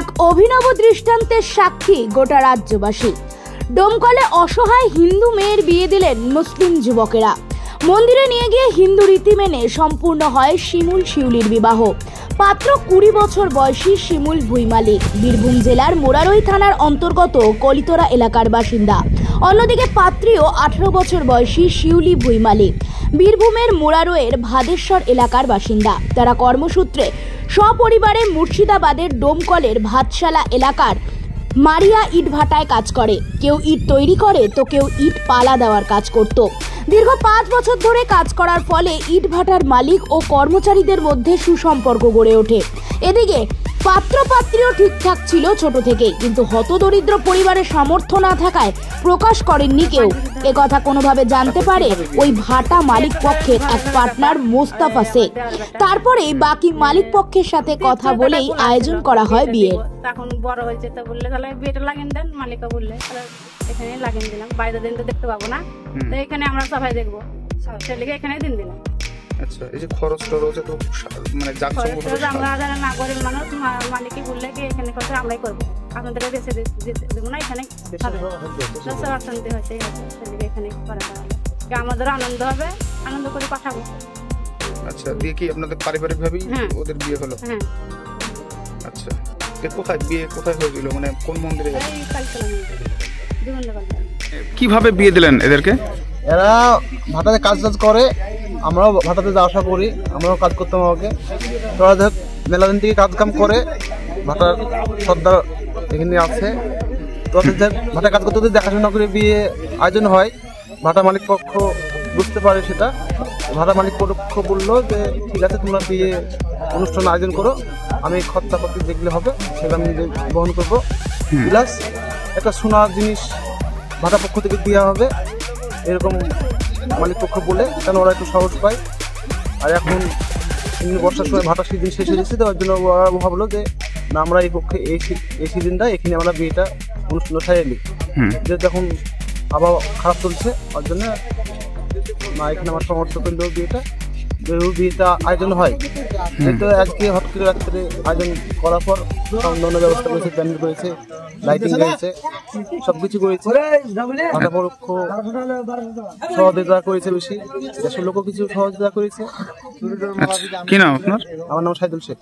এক অভিনব দৃষ্টান্তের সাক্ষী গোটা রাজ্যবাসী। ডোমকলে অসহায় হিন্দু মেয়ের বিয়ে দিলেন মুসলিম যুবকেরা। মন্দিরে নিয়ে গিয়ে হিন্দু রীতি মেনে সম্পূর্ণ হয় শিমুল শিউলির বিবাহ। পাত্র 20 বছর বয়সী শিমুল ভুইমালী, বীরভূম জেলার মোরারই থানার অন্তর্গত কলিতরা এলাকার বাসিন্দা। অন্যদিকে পাত্রীও 18 বছর বয়সী শিউলি ভুইমালী, বীরভূমের মোরারইয়ের ভাদেশ্বর এলাকার বাসিন্দা। তারা কর্মসূত্রে সপরিবারে মুর্শিদাবাদের ডোমকলের ভাতশালা এলাকার মারিয়া ইট ভাটায় কাজ করে। কেউ ইট তৈরি করে তো কেউ ইট পালা দেওয়ার কাজ করত। দীর্ঘ 5 বছর ধরে কাজ করার ফলে ইট ভাটার মালিক ও কর্মচারীদের মধ্যে সুসম্পর্ক গড়ে ওঠে। এদিকে পাত্র পাত্রীও ঠিকঠাক ছিল ছোট থেকেই, কিন্তু হতদরিদ্র পরিবারের সামর্থ্য না থাকায় প্রকাশ করেননি কেউ। একথা কোনোভাবে জানতে পারে ওই ভাটা মালিক পক্ষের এক পার্টনার মোস্তাফা শেখ। তারপরে বাকি মালিক পক্ষের সাথে কথা বলেই আয়োজন করা হয় বিয়ের। এখন বড় হয়েছে তো বললে তাহলে বিয়েটা লাগিয়ে দেন, মালিকা বললে তাহলে এখানে লাগিয়ে দিলাম। বাইরে দিন তো দেখতে পাবো না, তো এখানে আমরা সবাই দেখবো, ছেলেকে এখানে দিন দিলাম। আচ্ছা, এই যে খরচ টরচ তো মানে আমরা যারা না গরিব মানুষ, মালিকই বললে কি এখানে করতে আমরাই করবো, আপনাদের দেশে দেবো না, এখানে অর্থনীতি হয়েছে ছেলেকে এখানে করা তাহলে আমাদের আনন্দ হবে, আনন্দ করে পাঠাবো। আচ্ছা, দিয়ে কি আপনাদের পারিবারিক ভাবেই ওদের বিয়ে হলো? হ্যাঁ। আচ্ছা, কোথায় বিয়ে কোথায় হয়েছিল, মানে কোন মন্দিরে? কিভাবে বিয়ে দিলেন এদেরকে? এরা ভাটাতে কাজ করে, আমরাও ভাটাতে যাওয়া আসা করি, আমরাও কাজ করতাম। আমাকে তোরা দেখ মেলা দিন থেকে কাজ কাম করে, ভাটার সর্দার এখানে আছে, তোদের দেখ ভাটা কাজ করতে দেখাশোনা করে বিয়ে আয়োজন হয়। ভাটা মালিক পক্ষ বুঝতে পারে সেটা, ভাটা মালিক পক্ষ বললো যে ঠিক আছে তোমরা বিয়ে অনুষ্ঠান আয়োজন করো, আমি খরচাপাতি দেখলে হবে, সেটা আমি নিজে বহন করবো। প্লাস একটা সোনার জিনিস ভাটা পক্ষ থেকে দেওয়া হবে, এরকম মালিক পক্ষ বলে, কেন ওরা একটু সাহস পায়। আর এখন বর্ষার সময় ভাটার সিজন শেষ হয়ে যাচ্ছে, তার জন্য ওরা ভাবলো যে না আমরা এই পক্ষে এই সিজনটা এখানে আমরা বিয়েটা অনুষ্ঠান সারিয়ে নিই। যেহেতু এখন আবহাওয়া খারাপ চলছে, তার জন্য না এখানে আমার সমর্থ করলেও বিয়েটা আয়োজন হয়। তো আজকে হট করে রাত্রে আয়োজন করার পর অন্যান্য ব্যবস্থা করেছে, প্যান্ডেল করেছে, লাইটিং করেছে, সবকিছু করেছে। ভাটা পক্ষ সহযোগিতা করেছে, বেশি দেশের লোকও কিছু সহযোগিতা করেছে। কি নাম আপনার? আমার নাম সাইদুল শেখ।